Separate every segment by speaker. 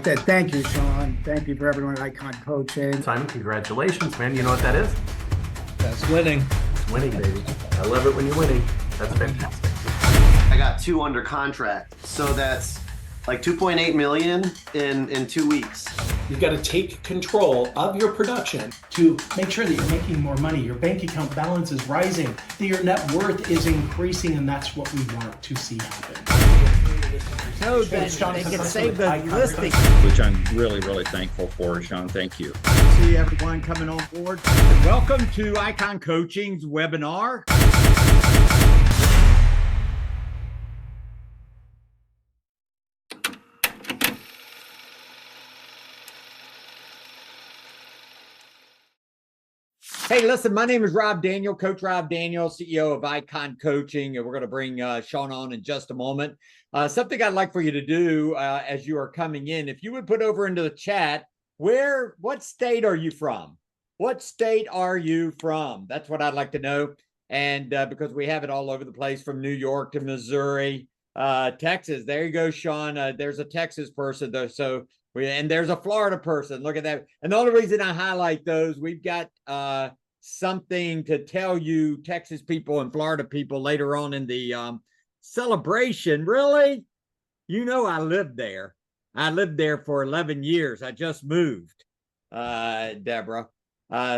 Speaker 1: Thank you, Sean. Thank you for everyone at Icon Coaching.
Speaker 2: Simon, congratulations, man. You know what that is?
Speaker 3: That's winning.
Speaker 2: It's winning, baby. I love it when you're winning. That's fantastic.
Speaker 4: I got 2 under contract, so that's like 2.8 million in 2 weeks.
Speaker 5: You've got to take control of your production to make sure that you're making more money, your bank account balance is rising, that your net worth is increasing, and that's what we want to see happen.
Speaker 6: So that they can save the listing.
Speaker 7: Which I'm really, really thankful for, Sean. Thank you.
Speaker 6: See everyone coming on board. Welcome to Icon Coaching's webinar. Hey, listen, my name is Rob Daniel, Coach Rob Daniel, CEO of Icon Coaching, and we're going to bring Sean on in just a moment. Something I'd like for you to do as you are coming in, if you would put over into the chat, what state are you from? What state are you from? That's what I'd like to know. And because we have it all over the place, from New York to Missouri, Texas. There you go, Sean. There's a Texas person, though. So and there's a Florida person. Look at that. And the only reason I highlight those, we've got something to tell you, Texas people and Florida people, later on in the celebration. Really? You know, I lived there. I lived there for 11 years. I just moved, Deborah.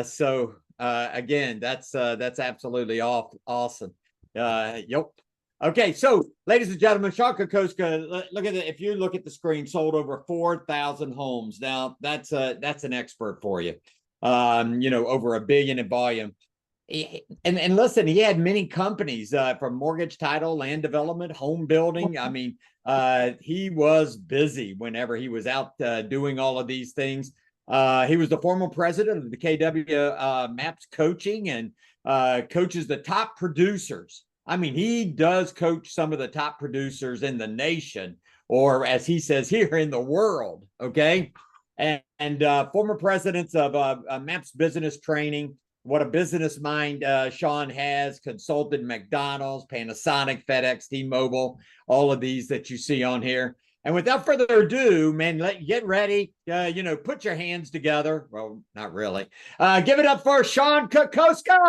Speaker 6: So again, that's absolutely awesome. Yep. Okay, so ladies and gentlemen, Shon Kokoszka, look at it. If you look at the screen, sold over 4,000 homes. Now that's an expert for you. You know, over $1 billion in volume. And listen, he had many companies from mortgage, title, land development, home building. I mean, he was busy whenever he was out doing all of these things. He was the former president of the KW MAPS Coaching and coaches the top producers. I mean, he does coach some of the top producers in the nation, or as he says here, in the world. Okay. And former presidents of MAPS Business Training. What a business mind Sean has. Consulted McDonald's, Panasonic, FedEx, T-Mobile, all of these that you see on here. And without further ado, man, get ready. You know, put your hands together. Well, not really. Give it up for Shon Kokoszka.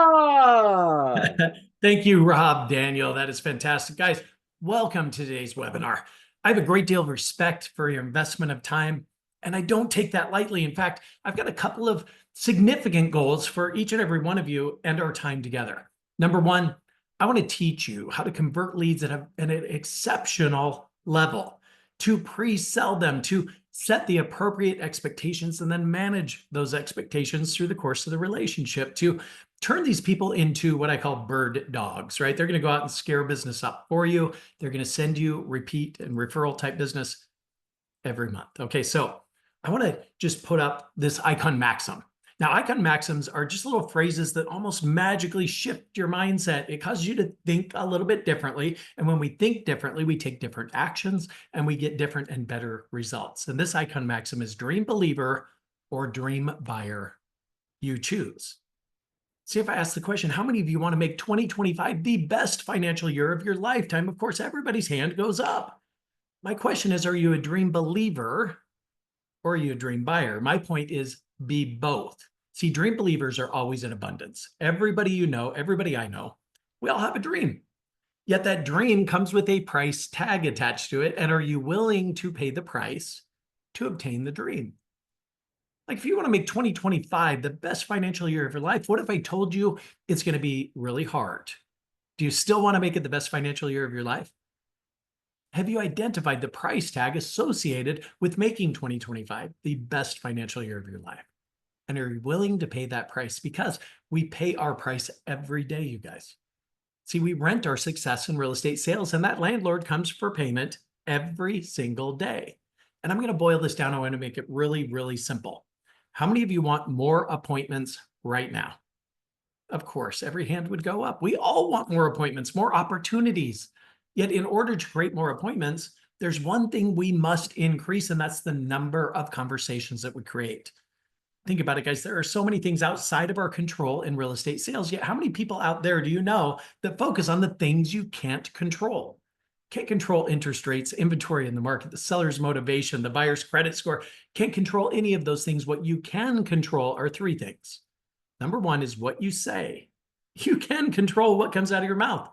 Speaker 5: Thank you, Rob Daniel. That is fantastic. Guys, welcome to today's webinar. I have a great deal of respect for your investment of time, and I don't take that lightly. In fact, I've got a couple of significant goals for each and every one of you and our time together. Number one, I want to teach you how to convert leads at an exceptional level, to pre-sell them, to set the appropriate expectations and then manage those expectations through the course of the relationship, to turn these people into what I call bird dogs, right? They're going to go out and scare business up for you. They're going to send you repeat and referral type business every month. Okay, so I want to just put up this icon maxim. Now, icon maxims are just little phrases that almost magically shift your mindset. It causes you to think a little bit differently. And when we think differently, we take different actions and we get different and better results. And this icon maxim is dream believer or dream buyer. You choose. See, if I ask the question, how many of you want to make 2025 the best financial year of your lifetime? Of course, everybody's hand goes up. My question is, are you a dream believer or are you a dream buyer? My point is, be both. See, dream believers are always in abundance. Everybody you know, everybody I know, we all have a dream. Yet that dream comes with a price tag attached to it. And are you willing to pay the price to obtain the dream? Like, if you want to make 2025 the best financial year of your life, what if I told you it's going to be really hard? Do you still want to make it the best financial year of your life? Have you identified the price tag associated with making 2025 the best financial year of your life? And are you willing to pay that price? Because we pay our price every day, you guys. See, we rent our success in real estate sales, and that landlord comes for payment every single day. And I'm going to boil this down. I want to make it really, really simple. How many of you want more appointments right now? Of course, every hand would go up. We all want more appointments, more opportunities. Yet in order to create more appointments, there's one thing we must increase, and that's the number of conversations that we create. Think about it, guys. There are so many things outside of our control in real estate sales. Yet how many people out there do you know that focus on the things you can't control? can't control interest rates, inventory in the market, the seller's motivation, the buyer's credit score, can't control any of those things. What you can control are three things. Number one is what you say. You can control what comes out of your mouth.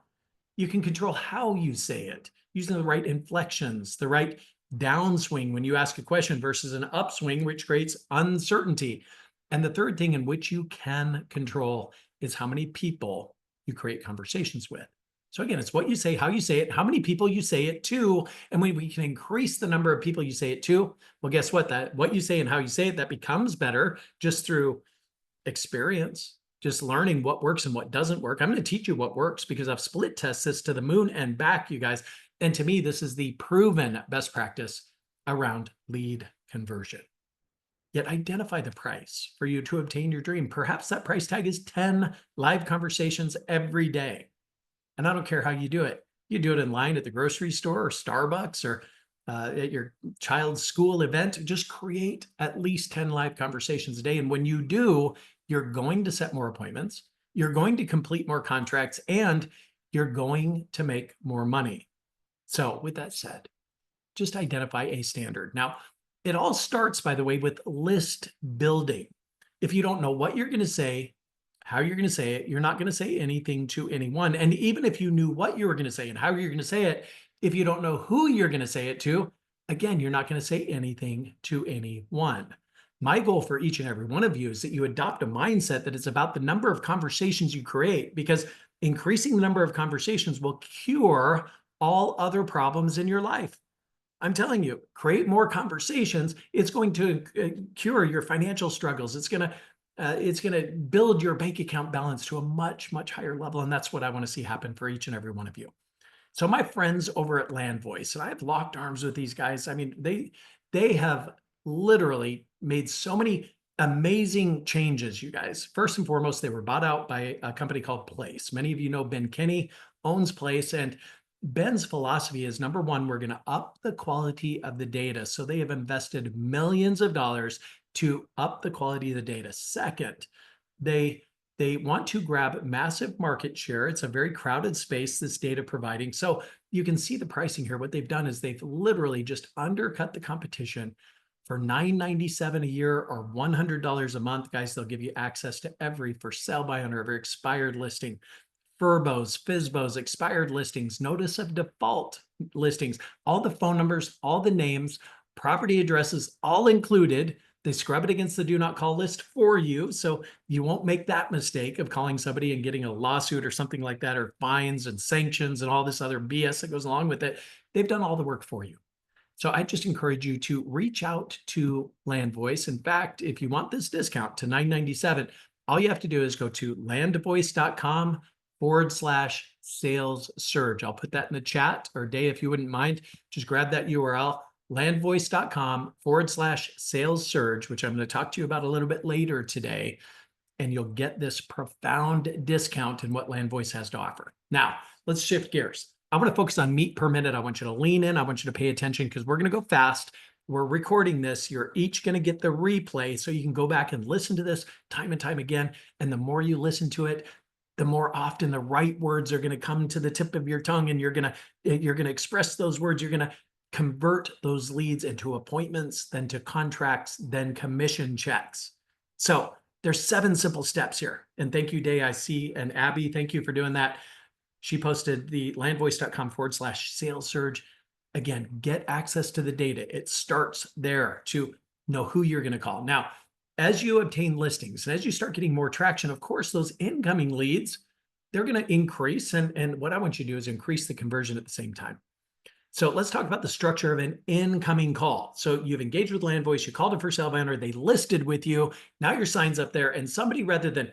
Speaker 5: You can control how you say it, using the right inflections, the right downswing when you ask a question versus an upswing, which creates uncertainty. And the third thing in which you can control is how many people you create conversations with. So again, it's what you say, how you say it, how many people you say it to. And when we can increase the number of people you say it to, well, guess what? That what you say and how you say it, that becomes better just through experience, just learning what works and what doesn't work. I'm going to teach you what works because I've split tested this to the moon and back, you guys. And to me, this is the proven best practice around lead conversion. Yet identify the price for you to obtain your dream. Perhaps that price tag is 10 live conversations every day. And I don't care how you do it. You do it in line at the grocery store or Starbucks or at your child's school event. Just create at least 10 live conversations a day. And when you do, you're going to set more appointments, you're going to complete more contracts, and you're going to make more money. So with that said, just identify a standard. Now, it all starts, by the way, with list building. If you don't know what you're going to say, how you're going to say it, you're not going to say anything to anyone. And even if you knew what you were going to say and how you're going to say it, if you don't know who you're going to say it to, again, you're not going to say anything to anyone. My goal for each and every one of you is that you adopt a mindset that it's about the number of conversations you create, because increasing the number of conversations will cure all other problems in your life. I'm telling you, create more conversations. It's going to cure your financial struggles. It's going to build your bank account balance to a much, much higher level. And that's what I want to see happen for each and every one of you. So my friends over at Land Voice, and I have locked arms with these guys. I mean, they have literally made so many amazing changes, you guys. First and foremost, they were bought out by a company called Place. Many of you know Ben Kinney owns Place, and Ben's philosophy is, number one, we're going to up the quality of the data. So they have invested millions of dollars to up the quality of the data. Second, they want to grab massive market share. It's a very crowded space, this data providing. So you can see the pricing here. What they've done is they've literally just undercut the competition. For $9.97 a year or $100 a month, guys, they'll give you access to every for sale by owner, every expired listing, FURBOs, FSBOs, expired listings, notice of default listings, all the phone numbers, all the names, property addresses, all included. They scrub it against the do not call list for you, so you won't make that mistake of calling somebody and getting a lawsuit or something like that, or fines and sanctions and all this other BS that goes along with it. They've done all the work for you. So I just encourage you to reach out to Land Voice. In fact, if you want this discount to $9.97, all you have to do is go to landvoice.com/sales surge. I'll put that in the chat, or Day, if you wouldn't mind, just grab that URL, landvoice.com/sales surge, which I'm going to talk to you about a little bit later today. And you'll get this profound discount in what Land Voice has to offer. Now, let's shift gears. I want to focus on meat per minute. I want you to lean in. I want you to pay attention because we're going to go fast. We're recording this. You're each going to get the replay so you can go back and listen to this time and time again. And the more you listen to it, the more often the right words are going to come to the tip of your tongue, and you're going to express those words. You're going to convert those leads into appointments, then to contracts, then commission checks. So there's 7 simple steps here. And thank you, Day, I see, and Abby, thank you for doing that. She posted the landvoice.com/sales surge. Again, get access to the data. It starts there to know who you're going to call. Now, as you obtain listings and as you start getting more traction, of course, those incoming leads, they're going to increase. And what I want you to do is increase the conversion at the same time. So let's talk about the structure of an incoming call. So you've engaged with Land Voice, you called a for sale by owner, they listed with you. Now your sign's up there, and somebody, rather than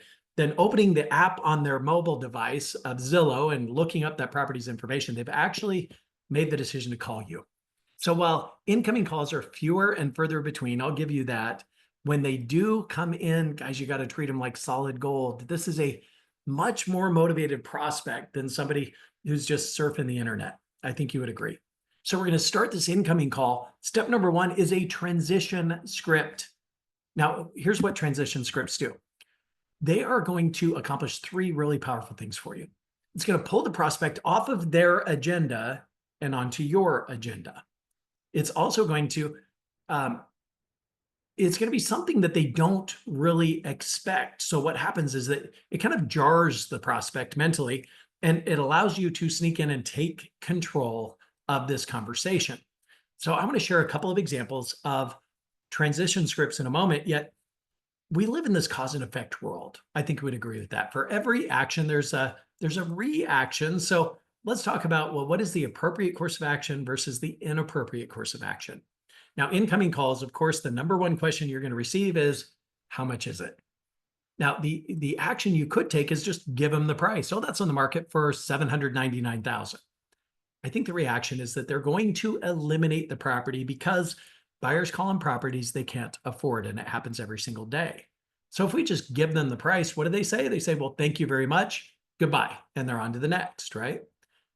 Speaker 5: opening the app on their mobile device of Zillow and looking up that property's information, they've actually made the decision to call you. So while incoming calls are fewer and further between, I'll give you that. When they do come in, guys, you got to treat them like solid gold. This is a much more motivated prospect than somebody who's just surfing the internet. I think you would agree. So we're going to start this incoming call. Step number 1 is a transition script. Now, here's what transition scripts do. They are going to accomplish 3 really powerful things for you. It's going to pull the prospect off of their agenda and onto your agenda. It's also going to, it's going to be something that they don't really expect. So what happens is that it kind of jars the prospect mentally, and it allows you to sneak in and take control of this conversation. So I want to share a couple of examples of transition scripts in a moment, yet we live in this cause and effect world. I think we'd agree with that. For every action, there's a reaction. So let's talk about, well, what is the appropriate course of action versus the inappropriate course of action? Now, incoming calls, of course, the number one question you're going to receive is, how much is it? Now, the action you could take is just give them the price. Oh, that's on the market for $799,000. I think the reaction is that they're going to eliminate the property because buyers call them properties they can't afford, and it happens every single day. So if we just give them the price, what do they say? They say, well, thank you very much, goodbye, and they're on to the next, right?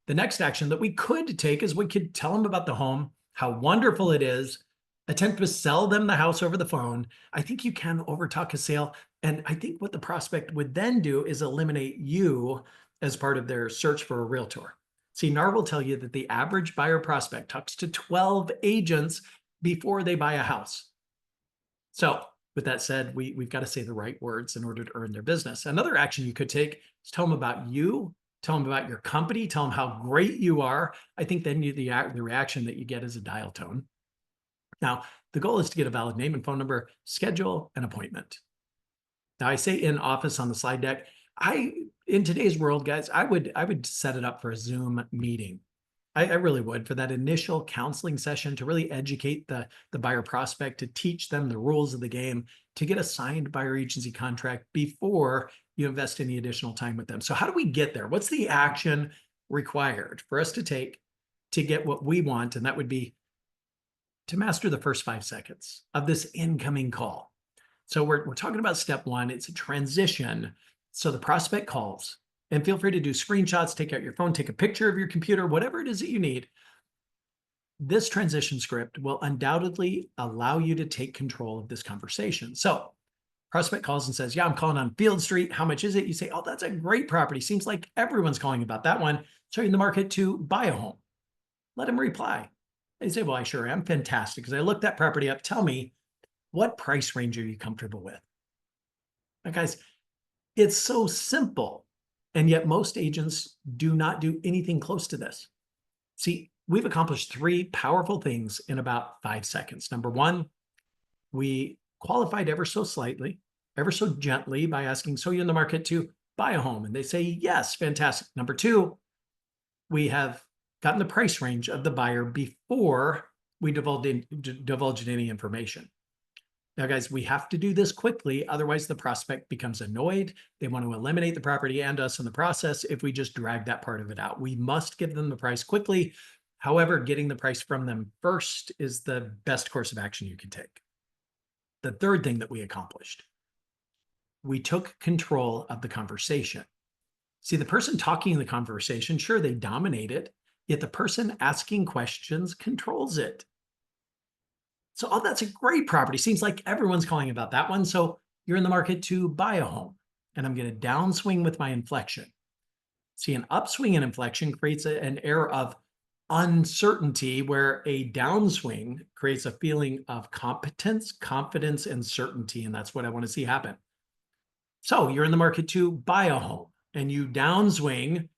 Speaker 5: The next action that we could take is we could tell them about the home, how wonderful it is, attempt to sell them the house over the phone. I think you can overtalk a sale. And I think what the prospect would then do is eliminate you as part of their search for a realtor. See, NAR will tell you that the average buyer prospect talks to 12 agents before they buy a house. So with that said, we've got to say the right words in order to earn their business. Another action you could take is tell them about you, tell them about your company, tell them how great you are. I think then the reaction that you get is a dial tone. Now, the goal is to get a valid name and phone number, schedule an appointment. Now, I say in office on the slide deck, in today's world, guys, I would set it up for a Zoom meeting. I really would, for that initial counseling session, to really educate the buyer prospect, to teach them the rules of the game, to get a signed buyer agency contract before you invest any additional time with them. So how do we get there? What's the action required for us to take to get what we want? And that would be to master the first 5 seconds of this incoming call. So we're talking about step one. It's a transition. So the prospect calls, and feel free to do screenshots, take out your phone, take a picture of your computer, whatever it is that you need. This transition script will undoubtedly allow you to take control of this conversation. So prospect calls and says, yeah, I'm calling on Field Street. How much is it? You say, oh, that's a great property. Seems like everyone's calling about that one. So you're in the market to buy a home. Let him reply. They say, well, I sure am. Fantastic. Because I looked that property up. Tell me, what price range are you comfortable with? Now, guys, it's so simple. And yet most agents do not do anything close to this. See, we've accomplished 3 powerful things in about 5 seconds. Number one, we qualified ever so slightly, ever so gently by asking, so you're in the market to buy a home? And they say, yes, fantastic. Number two, we have gotten the price range of the buyer before we divulged any information. Now, guys, we have to do this quickly. Otherwise, the prospect becomes annoyed. They want to eliminate the property and us in the process if we just drag that part of it out. We must give them the price quickly. However, getting the price from them first is the best course of action you can take. The third thing that we accomplished, we took control of the conversation. See, the person talking in the conversation, sure, they dominate it, yet the person asking questions controls it. So, oh, that's a great property. Seems like everyone's calling about that one. So you're in the market to buy a home. And I'm going to downswing with my inflection. See, an upswing in inflection creates an air of uncertainty, where a downswing creates a feeling of competence, confidence, and certainty. And that's what I want to see happen. So you're in the market to buy a home, and you downswing,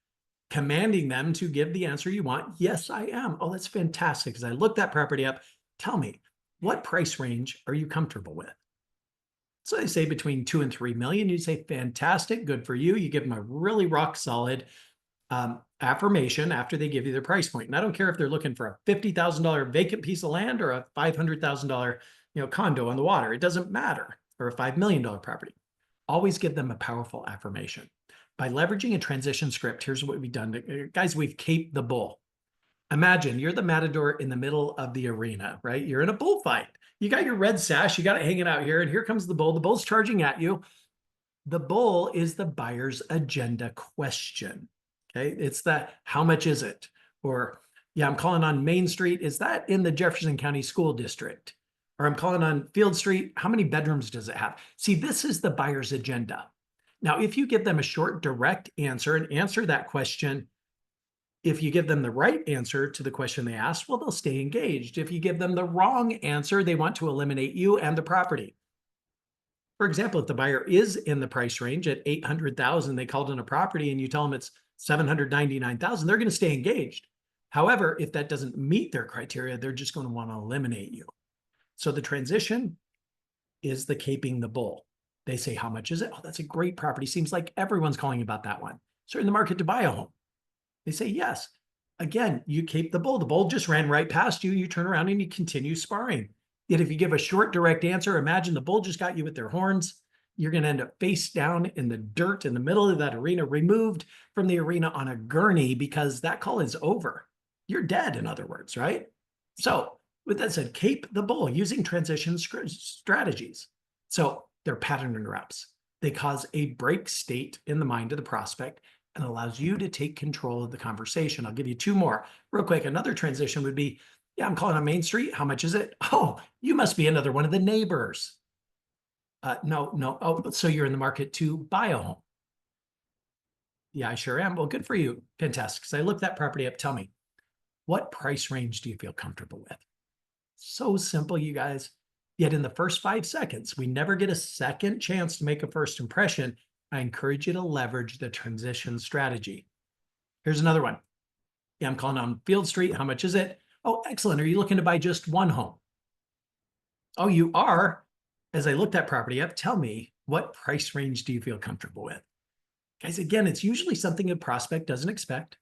Speaker 5: commanding them to give the answer you want. Yes, I am. Oh, that's fantastic. Because I looked that property up. Tell me, what price range are you comfortable with? So they say between 2 and 3 million. You say, fantastic, good for you. You give them a really rock solid affirmation after they give you their price point. And I don't care if they're looking for a $50,000 vacant piece of land or a $500,000 condo on the water. It doesn't matter. Or a $5 million property. Always give them a powerful affirmation. By leveraging a transition script, here's what we've done. Guys, we've caped the bull. Imagine you're the matador in the middle of the arena, right? You're in a bullfight. You got your red sash, you got it hanging out here, and here comes the bull. The bull's charging at you. The bull is the buyer's agenda question, okay? It's the, how much is it? Or, yeah, I'm calling on Main Street. Is that in the Jefferson County School District? Or I'm calling on Field Street. How many bedrooms does it have? See, this is the buyer's agenda. Now, if you give them a short, direct answer and answer that question If you give them the right answer to the question they asked, well, they'll stay engaged. If you give them the wrong answer, they want to eliminate you and the property. For example, if the buyer is in the price range at 800,000, they called in a property and you tell them it's 799,000, they're going to stay engaged. However, if that doesn't meet their criteria, they're just going to want to eliminate you. So the transition is the caping the bull. They say, how much is it? Oh, that's a great property. Seems like everyone's calling about that one. So you're in the market to buy a home. They say, yes. Again, you cape the bull. The bull just ran right past you. You turn around and you continue sparring. Yet if you give a short, direct answer, imagine the bull just got you with their horns. You're going to end up face down in the dirt in the middle of that arena, removed from the arena on a gurney because that call is over. You're dead, in other words, right? So with that said, cape the bull using transition strategies. So they're pattern interrupts. They cause a break state in the mind of the prospect and allows you to take control of the conversation. I'll give you two more real quick. Another transition would be, yeah, I'm calling on Main Street. How much is it? Oh, you must be another one of the neighbors. No. Oh, so you're in the market to buy a home. Yeah, I sure am. Well, good for you. Fantastic. Because I looked that property up. Tell me, what price range do you feel comfortable with? So simple, you guys. Yet in the first 5 seconds, we never get a second chance to make a first impression. I encourage you to leverage the transition strategy. Here's another one. Yeah, I'm calling on Field Street. How much is it? Oh, excellent. Are you looking to buy just one home? Oh, you are? As I looked that property up, tell me, what price range do you feel comfortable with? Guys, again, it's usually something a prospect doesn't expect.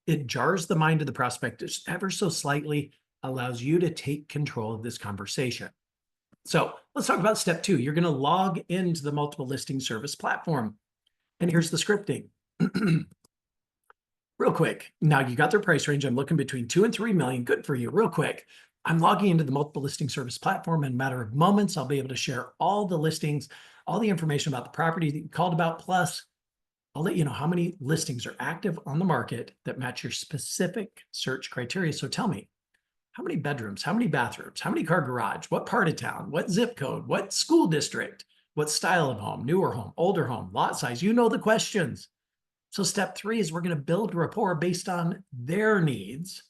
Speaker 5: It jars the mind of the prospect just ever so slightly, allows you to take control of this conversation. So let's talk about step 2. You're going to log into the multiple listing service platform. And here's the scripting. Real quick. Now you got their price range. I'm looking between 2 and 3 million. Good for you. Real quick. I'm logging into the multiple listing service platform in a matter of moments. I'll be able to share all the listings, all the information about the property that you called about. Plus, I'll let you know how many listings are active on the market that match your specific search criteria. So tell me, how many bedrooms, how many bathrooms, how many car garage, what part of town, what zip code, what school district, what style of home, newer home, older home, lot size, you know the questions. So step 3 is we're going to build rapport based on their needs.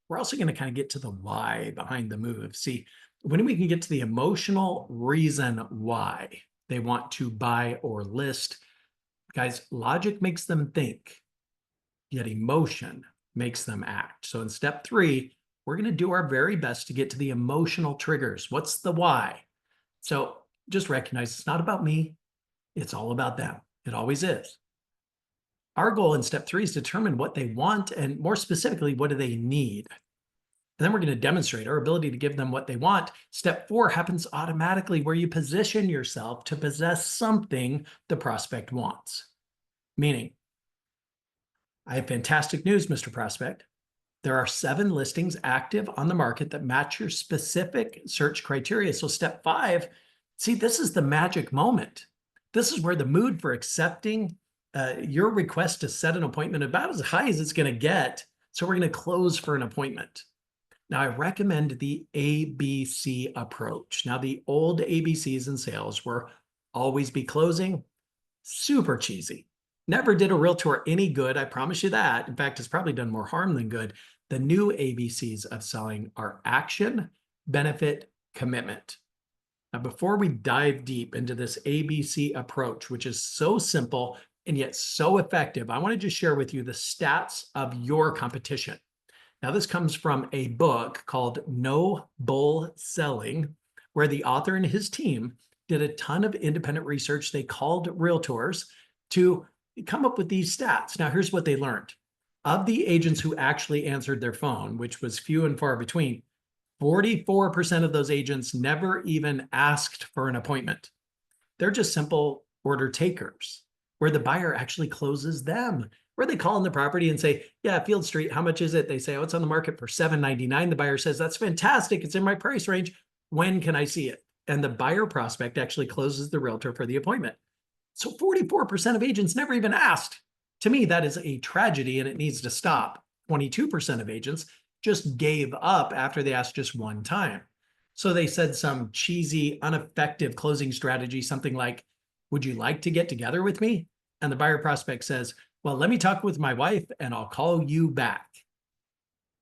Speaker 5: We're also going to kind of get to the why behind the move. See, when we can get to the emotional reason why they want to buy or list, guys, logic makes them think, yet emotion makes them act. So in step 3, we're going to do our very best to get to the emotional triggers. What's the why? So just recognize it's not about me. It's all about them. It always is. Our goal in step 3 is to determine what they want and more specifically, what do they need? And then we're going to demonstrate our ability to give them what they want. Step 4 happens automatically where you position yourself to possess something the prospect wants. Meaning, I have fantastic news, Mr. Prospect. There are 7 listings active on the market that match your specific search criteria. So step 5, see, this is the magic moment. This is where the mood for accepting your request to set an appointment about as high as it's going to get. So we're going to close for an appointment. Now, I recommend the ABC approach. Now, the old ABCs in sales were always be closing, super cheesy. Never did a realtor any good, I promise you that. In fact, it's probably done more harm than good. The new ABCs of selling are action, benefit, commitment. Now, before we dive deep into this ABC approach, which is so simple and yet so effective, I want to just share with you the stats of your competition. Now, this comes from a book called No Bull Selling, where the author and his team did a ton of independent research. They called realtors to come up with these stats. Now, here's what they learned. Of the agents who actually answered their phone, which was few and far between, 44% of those agents never even asked for an appointment. They're just simple order takers, where the buyer actually closes them, where they call on the property and say, yeah, Field Street, how much is it? They say, oh, it's on the market for $799. The buyer says, that's fantastic. It's in my price range. When can I see it? And the buyer prospect actually closes the realtor for the appointment. So 44% of agents never even asked. To me, that is a tragedy and it needs to stop. 22% of agents just gave up after they asked just one time. So they said some cheesy, ineffective closing strategy, something like, would you like to get together with me? And the buyer prospect says, well, let me talk with my wife and I'll call you back.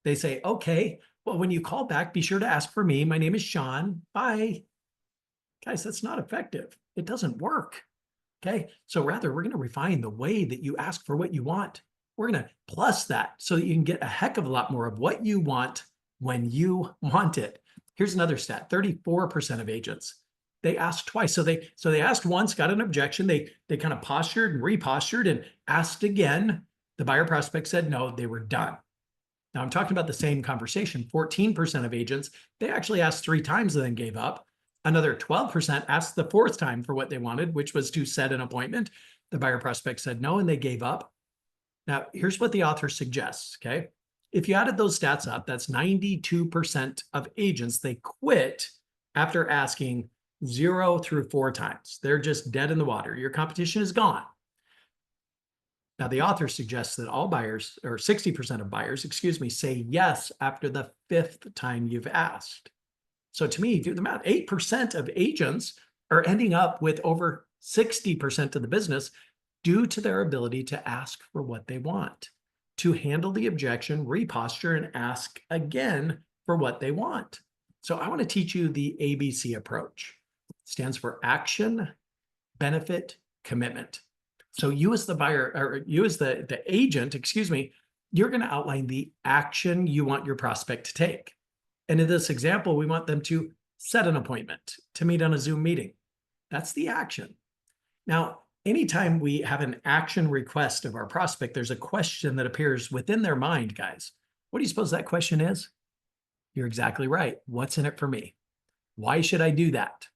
Speaker 5: They say, okay, well, when you call back, be sure to ask for me. My name is Shon. Bye. Guys, that's not effective. It doesn't work. Okay. So rather, we're going to refine the way that you ask for what you want. We're going to plus that so that you can get a heck of a lot more of what you want when you want it. Here's another stat. 34% of agents, they asked twice. So they asked once, got an objection. They kind of postured and repostured and asked again. The buyer prospect said no, they were done. Now I'm talking about the same conversation. 14% of agents, they actually asked 3 times and then gave up. Another 12% asked the 4th time for what they wanted, which was to set an appointment. The buyer prospect said no, and they gave up. Now, here's what the author suggests, okay? If you added those stats up, that's 92% of agents, they quit after asking 0 through 4 times. They're just dead in the water. Your competition is gone. Now, the author suggests that all buyers, or 60% of buyers, say yes after the 5th time you've asked. So to me, do the math, 8% of agents are ending up with over 60% of the business due to their ability to ask for what they want, to handle the objection, reposture, and ask again for what they want. So I want to teach you the ABC approach. It stands for action, benefit, commitment. So you as the buyer, or you as the agent, you're going to outline the action you want your prospect to take. And in this example, we want them to set an appointment to meet on a Zoom meeting. That's the action. Now, anytime we have an action request of our prospect, there's a question that appears within their mind, guys. What do you suppose that question is? You're exactly right. What's in it for me? Why should I do that?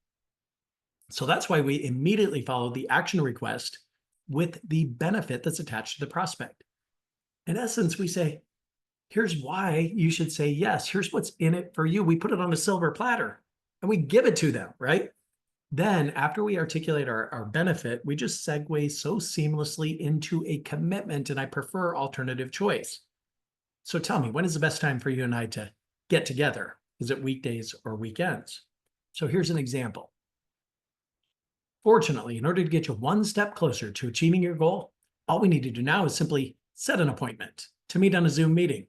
Speaker 5: So that's why we immediately follow the action request with the benefit that's attached to the prospect. In essence, we say, here's why you should say yes. Here's what's in it for you. We put it on a silver platter and we give it to them, right? Then after we articulate our benefit, we just segue so seamlessly into a commitment, and I prefer alternative choice. So tell me, when is the best time for you and I to get together? Is it weekdays or weekends? So here's an example. Fortunately, in order to get you one step closer to achieving your goal, all we need to do now is simply set an appointment to meet on a Zoom meeting.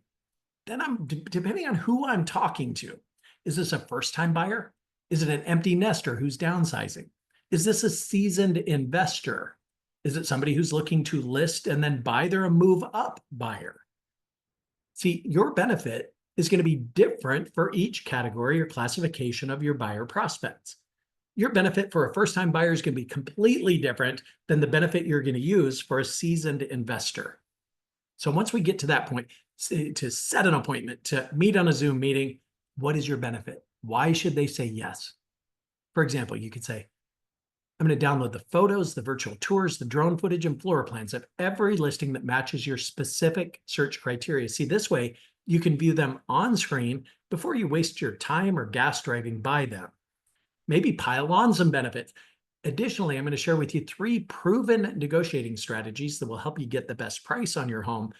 Speaker 5: Then depending on who I'm talking to, is this a first-time buyer? Is it an empty nester who's downsizing? Is this a seasoned investor? Is it somebody who's looking to list and then buy? They're a move up buyer. See, your benefit is going to be different for each category or classification of your buyer prospects. Your benefit for a first-time buyer is going to be completely different than the benefit you're going to use for a seasoned investor. So once we get to that point, to set an appointment, to meet on a Zoom meeting, what is your benefit? Why should they say yes? For example, you could say, I'm going to download the photos, the virtual tours, the drone footage, and floor plans of every listing that matches your specific search criteria. See, this way, you can view them on screen before you waste your time or gas driving by them. Maybe pile on some benefits. Additionally, I'm going to share with you 3 proven negotiating strategies that will help you get the best price on your home.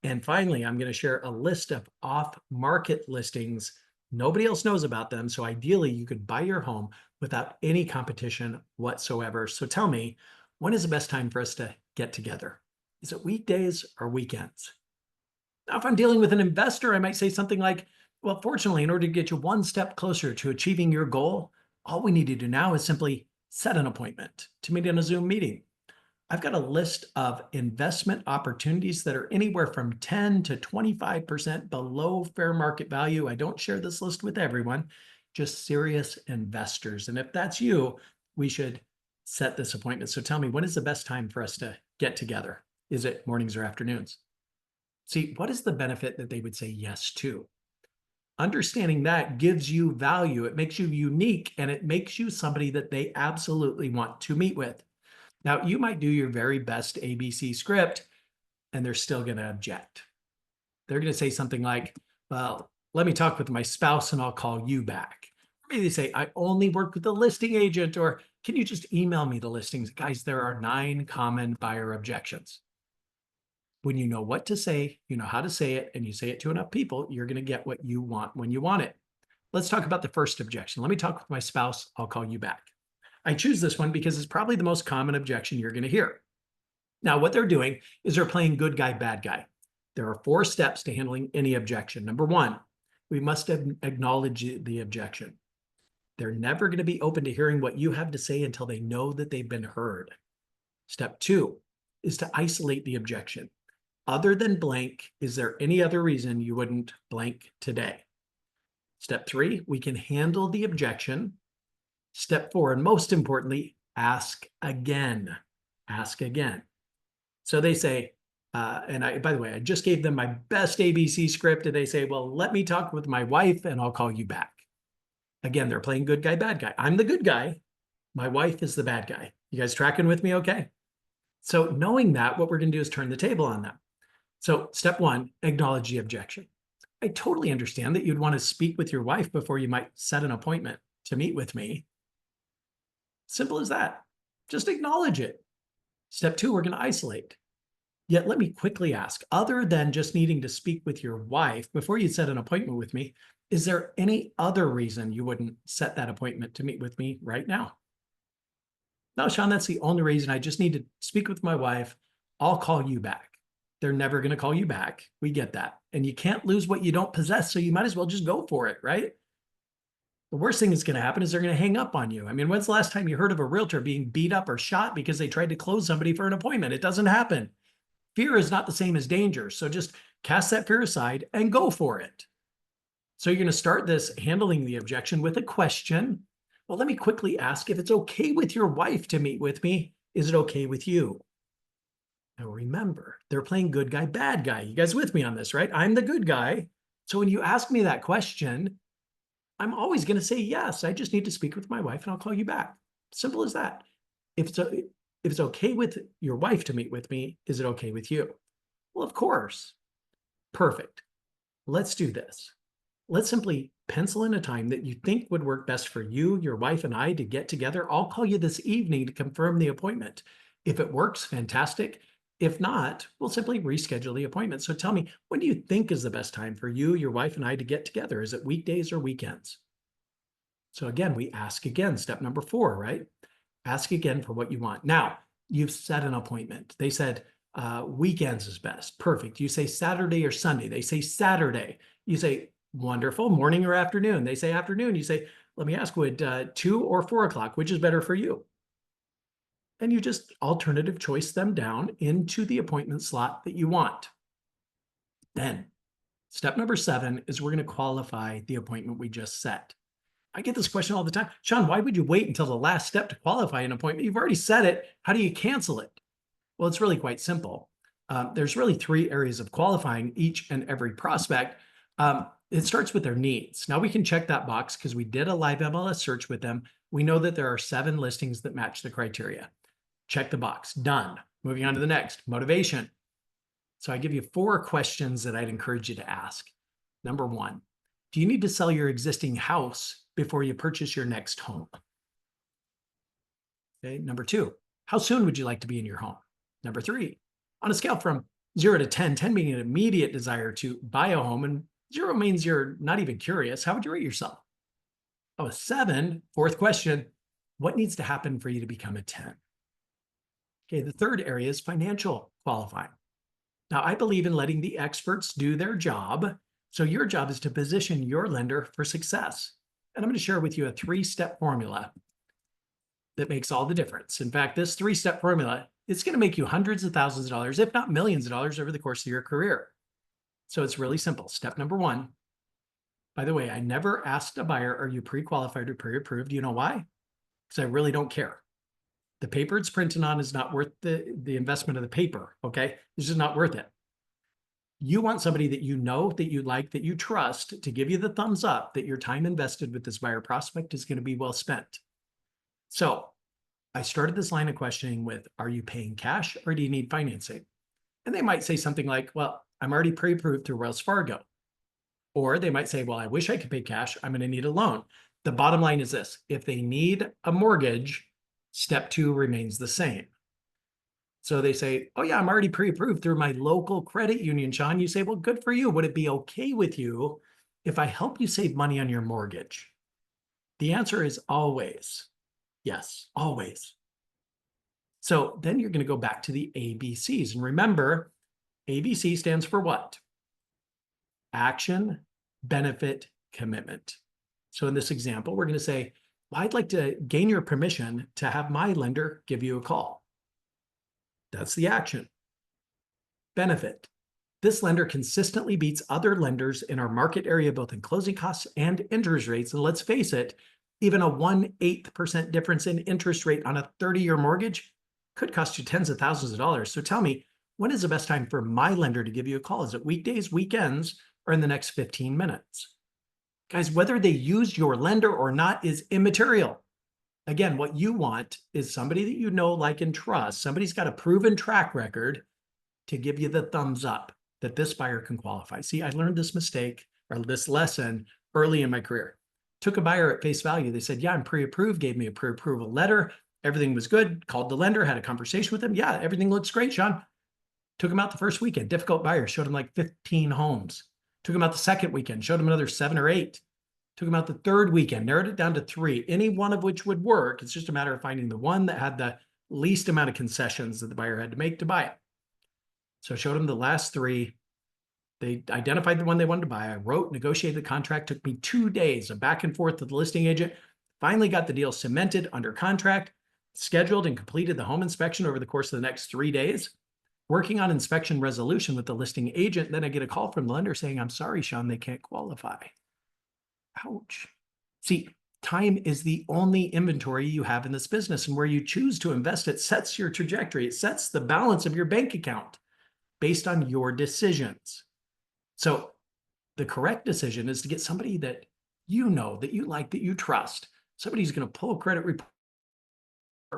Speaker 5: And finally, I'm going to share a list of off-market listings. Nobody else knows about them. So ideally, you could buy your home without any competition whatsoever. So tell me, when is the best time for us to get together? Is it weekdays or weekends? Now, if I'm dealing with an investor, I might say something like, well, fortunately, in order to get you one step closer to achieving your goal, all we need to do now is simply set an appointment to meet in a Zoom meeting. I've got a list of investment opportunities that are anywhere from 10 to 25% below fair market value. I don't share this list with everyone, just serious investors. And if that's you, we should set this appointment. So tell me, when is the best time for us to get together? Is it mornings or afternoons? See, what is the benefit that they would say yes to? Understanding that gives you value. It makes you unique, and it makes you somebody that they absolutely want to meet with. Now, you might do your very best ABC script, and they're still going to object. They're going to say something like, well, let me talk with my spouse and I'll call you back. Or maybe they say, I only work with the listing agent, or can you just email me the listings? Guys, there are 9 common buyer objections. When you know what to say, you know how to say it, and you say it to enough people, you're going to get what you want when you want it. Let's talk about the first objection. Let me talk with my spouse. I'll call you back. I choose this one because it's probably the most common objection you're going to hear. Now, what they're doing is they're playing good guy, bad guy. There are 4 steps to handling any objection. Number 1, we must acknowledge the objection. They're never going to be open to hearing what you have to say until they know that they've been heard. Step 2 is to isolate the objection. Other than blank, is there any other reason you wouldn't blank today? Step 3, we can handle the objection. Step 4, and most importantly, ask again. Ask again. So they say, by the way, I just gave them my best ABC script, and they say, well, let me talk with my wife and I'll call you back. Again, they're playing good guy, bad guy. I'm the good guy. My wife is the bad guy. You guys tracking with me okay? So knowing that, what we're going to do is turn the table on them. So step 1, acknowledge the objection. I totally understand that you'd want to speak with your wife before you might set an appointment to meet with me. Simple as that. Just acknowledge it. Step 2, we're going to isolate. Yet let me quickly ask, other than just needing to speak with your wife before you set an appointment with me, is there any other reason you wouldn't set that appointment to meet with me right now? No, Shon, that's the only reason. I just need to speak with my wife. I'll call you back. They're never going to call you back. We get that. And you can't lose what you don't possess, so you might as well just go for it, right? The worst thing that's going to happen is they're going to hang up on you. I mean, when's the last time you heard of a realtor being beat up or shot because they tried to close somebody for an appointment? It doesn't happen. Fear is not the same as danger. So just cast that fear aside and go for it. So you're going to start this handling the objection with a question. Well, let me quickly ask, if it's okay with your wife to meet with me, is it okay with you? Now remember, they're playing good guy, bad guy. You guys with me on this, right? I'm the good guy. So when you ask me that question, I'm always going to say yes. I just need to speak with my wife and I'll call you back. Simple as that. If it's okay with your wife to meet with me, is it okay with you? Well, of course. Perfect. Let's do this. Let's simply pencil in a time that you think would work best for you, your wife, and I to get together. I'll call you this evening to confirm the appointment. If it works, fantastic. If not, we'll simply reschedule the appointment. So tell me, when do you think is the best time for you, your wife, and I to get together? Is it weekdays or weekends? So again, we ask again, step number 4, right? Ask again for what you want. Now, you've set an appointment. They said weekends is best. Perfect. You say Saturday or Sunday. They say Saturday. You say, wonderful, morning or afternoon. They say afternoon. You say, let me ask, would 2 or 4 o'clock, which is better for you? And you just alternative choice them down into the appointment slot that you want. Then step number 7 is we're going to qualify the appointment we just set. I get this question all the time. Shon, why would you wait until the last step to qualify an appointment? You've already set it. How do you cancel it? Well, it's really quite simple. There's really 3 areas of qualifying each and every prospect. It starts with their needs. Now we can check that box because we did a live MLS search with them. We know that there are 7 listings that match the criteria. Check the box. Done. Moving on to the next. Motivation. So I give you 4 questions that I'd encourage you to ask. Number 1, do you need to sell your existing house before you purchase your next home? Okay. Number 2, how soon would you like to be in your home? Number 3, on a scale from 0 to 10, 10 being an immediate desire to buy a home and 0 means you're not even curious, how would you rate yourself? Oh, 7, 4th question, what needs to happen for you to become a 10? Okay, the 3rd area is financial qualifying. Now, I believe in letting the experts do their job. So your job is to position your lender for success. And I'm going to share with you a 3-step formula that makes all the difference. In fact, this 3-step formula, it's going to make you hundreds of thousands of dollars, if not millions of dollars over the course of your career. So it's really simple. Step number 1. By the way, I never asked a buyer, are you pre-qualified or pre-approved? You know why? Because I really don't care. The paper it's printed on is not worth the investment of the paper, okay? This is not worth it. You want somebody that you know, that you like, that you trust to give you the thumbs up that your time invested with this buyer prospect is going to be well spent. So I started this line of questioning with, are you paying cash or do you need financing? And they might say something like, well, I'm already pre-approved through Wells Fargo. Or they might say, well, I wish I could pay cash. I'm going to need a loan. The bottom line is this. If they need a mortgage, step 2 remains the same. So they say, oh yeah, I'm already pre-approved through my local credit union, Shon. You say, well, good for you. Would it be okay with you if I help you save money on your mortgage? The answer is always yes, always. So then you're going to go back to the ABCs. And remember, ABC stands for what? Action, benefit, commitment. So in this example, we're going to say, well, I'd like to gain your permission to have my lender give you a call. That's the action. Benefit. This lender consistently beats other lenders in our market area, both in closing costs and interest rates. And let's face it, even a 1/8% difference in interest rate on a 30-year mortgage could cost you tens of thousands of dollars. So tell me, when is the best time for my lender to give you a call? Is it weekdays, weekends, or in the next 15 minutes? Guys, whether they use your lender or not is immaterial. Again, what you want is somebody that you know, like, and trust. Somebody's got a proven track record to give you the thumbs up that this buyer can qualify. See, I learned this mistake or this lesson early in my career. Took a buyer at face value. They said, yeah, I'm pre-approved, gave me a pre-approval letter. Everything was good. Called the lender, had a conversation with him. Yeah, everything looks great, Shon. Took him out the first weekend. Difficult buyer. Showed him like 15 homes. Took him out the second weekend. Showed him another 7 or 8. Took him out the third weekend. Narrowed it down to 3. Any one of which would work. It's just a matter of finding the one that had the least amount of concessions that the buyer had to make to buy it. So I showed him the last 3. They identified the one they wanted to buy. I wrote, negotiated the contract. Took me 2 days of back and forth with the listing agent. Finally got the deal cemented under contract, scheduled and completed the home inspection over the course of the next 3 days. Working on inspection resolution with the listing agent. Then I get a call from the lender saying, I'm sorry, Shon, they can't qualify. Ouch. See, time is the only inventory you have in this business, and where you choose to invest it sets your trajectory. It sets the balance of your bank account based on your decisions. So the correct decision is to get somebody that you know, that you like, that you trust. Somebody who's going to pull a credit report,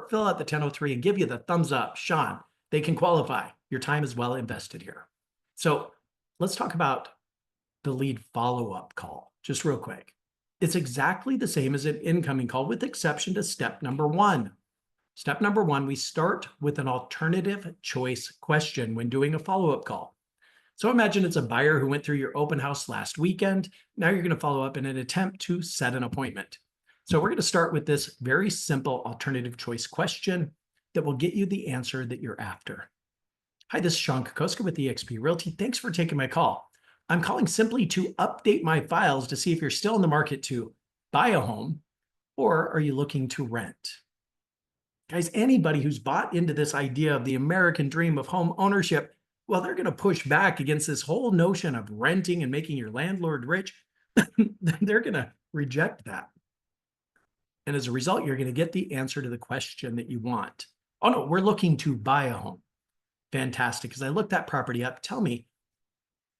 Speaker 5: fill out the 1003 and give you the thumbs up. Shon, they can qualify. Your time is well invested here. So let's talk about the lead follow-up call, just real quick. It's exactly the same as an incoming call with exception to step number 1. Step number 1, we start with an alternative choice question when doing a follow-up call. So imagine it's a buyer who went through your open house last weekend. Now you're going to follow up in an attempt to set an appointment. So we're going to start with this very simple alternative choice question that will get you the answer that you're after. Hi, this is Shon Kokoszka with eXp Realty. Thanks for taking my call. I'm calling simply to update my files to see if you're still in the market to buy a home, or are you looking to rent? Guys, anybody who's bought into this idea of the American dream of home ownership, well, they're going to push back against this whole notion of renting and making your landlord rich. They're going to reject that. And as a result, you're going to get the answer to the question that you want. Oh, no, we're looking to buy a home. Fantastic. Because I looked that property up. Tell me,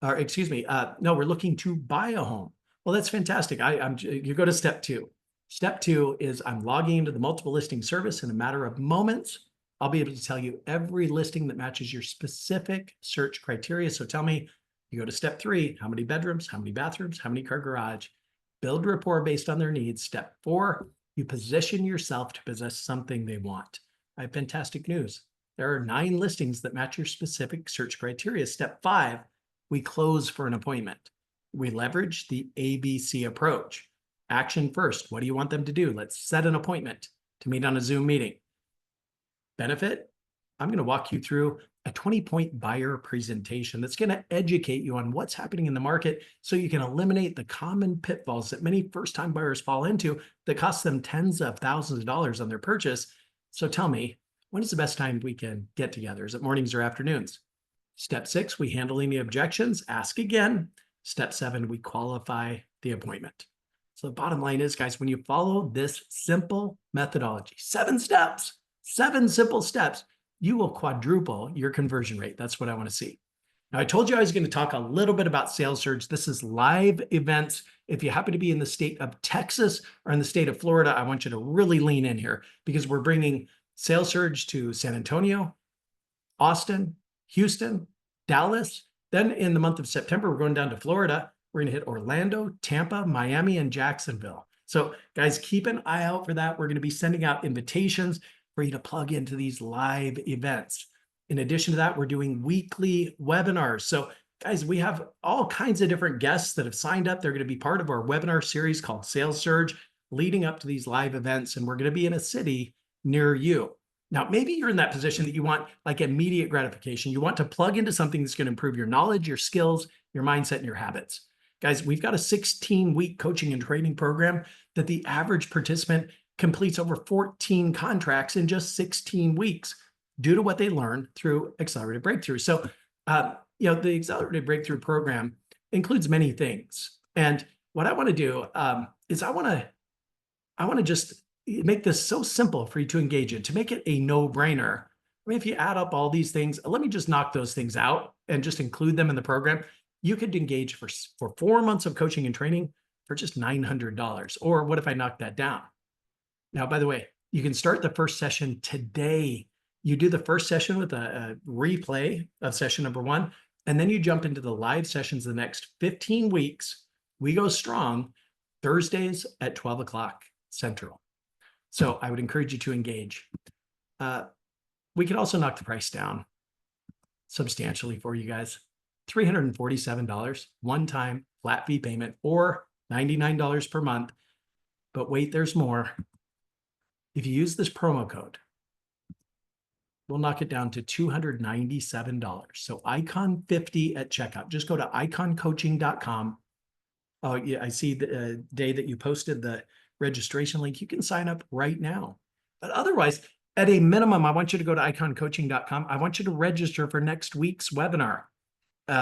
Speaker 5: or excuse me, no, we're looking to buy a home. Well, that's fantastic. You go to step 2. Step 2 is I'm logging into the multiple listing service in a matter of moments. I'll be able to tell you every listing that matches your specific search criteria. So tell me, you go to step 3, how many bedrooms, how many bathrooms, how many car garage, build rapport based on their needs. Step 4, you position yourself to possess something they want. I have fantastic news. There are 9 listings that match your specific search criteria. Step 5, we close for an appointment. We leverage the ABC approach. Action first. What do you want them to do? Let's set an appointment to meet on a Zoom meeting. Benefit, I'm going to walk you through a 20-point buyer presentation that's going to educate you on what's happening in the market so you can eliminate the common pitfalls that many first-time buyers fall into that cost them tens of thousands of dollars on their purchase. So tell me, when is the best time we can get together? Is it mornings or afternoons? Step 6, we handle any objections. Ask again. Step 7, we qualify the appointment. So the bottom line is, guys, when you follow this simple methodology, 7 steps, 7 simple steps, you will quadruple your conversion rate. That's what I want to see. Now, I told you I was going to talk a little bit about Sales Surge. This is live events. If you happen to be in the state of Texas or in the state of Florida, I want you to really lean in here because we're bringing Sales Surge to San Antonio, Austin, Houston, Dallas. Then in the month of September, we're going down to Florida. We're going to hit Orlando, Tampa, Miami, and Jacksonville. So guys, keep an eye out for that. We're going to be sending out invitations for you to plug into these live events. In addition to that, we're doing weekly webinars. So guys, we have all kinds of different guests that have signed up. They're going to be part of our webinar series called Sales Surge leading up to these live events. And we're going to be in a city near you. Now, maybe you're in that position that you want like immediate gratification. You want to plug into something that's going to improve your knowledge, your skills, your mindset, and your habits. Guys, we've got a 16-week coaching and training program that the average participant completes over 14 contracts in just 16 weeks due to what they learn through Accelerated Breakthrough. So, the Accelerated Breakthrough program includes many things. And what I want to do is I want to just make this so simple for you to engage in, to make it a no-brainer. I mean, if you add up all these things, let me just knock those things out and just include them in the program. You could engage for 4 months of coaching and training for just $900. Or what if I knock that down? Now, by the way, you can start the first session today. You do the first session with a replay of session number 1, and then you jump into the live sessions the next 15 weeks. We go strong Thursdays at 12 o'clock Central. So I would encourage you to engage. We could also knock the price down substantially for you guys. $347, one-time flat fee payment, or $99 per month. But wait, there's more. If you use this promo code, we'll knock it down to $297. So Icon50 at checkout. Just go to iconcoaching.com. Oh, yeah, I see the day that you posted the registration link. You can sign up right now. But otherwise, at a minimum, I want you to go to iconcoaching.com. I want you to register for next week's webinar,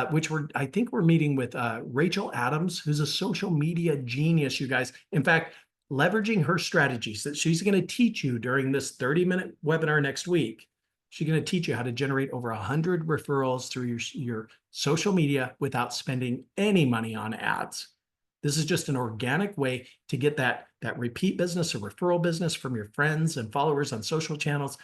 Speaker 5: which I think we're meeting with Rachel Adams, who's a social media genius, you guys. In fact, leveraging her strategies that she's going to teach you during this 30-minute webinar next week. She's going to teach you how to generate over 100 referrals through your social media without spending any money on ads. This is just an organic way to get that repeat business or referral business from your friends and followers on social channels.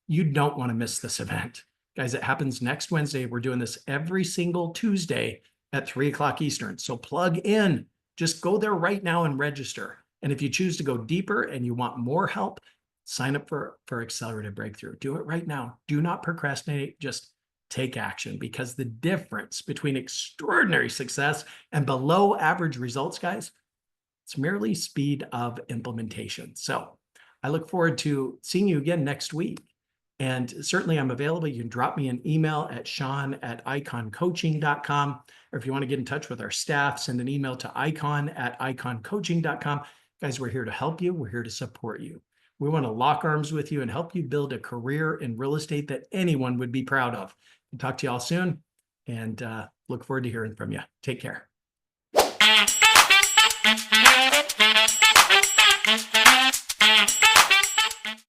Speaker 5: You don't want to miss this event. Guys, it happens next Wednesday. We're doing this every single Tuesday at 3 o'clock Eastern. So plug in. Just go there right now and register. And if you choose to go deeper and you want more help, sign up for Accelerated Breakthrough. Do it right now. Do not procrastinate. Just take action, because the difference between extraordinary success and below average results, guys, it's merely speed of implementation. So I look forward to seeing you again next week. And certainly I'm available. You can drop me an email at Shon@iconcoaching.com. Or if you want to get in touch with our staff, send an email to icon@iconcoaching.com. Guys, we're here to help you. We're here to support you. We want to lock arms with you and help you build a career in real estate that anyone would be proud of. Talk to you all soon, and look forward to hearing from you. Take care.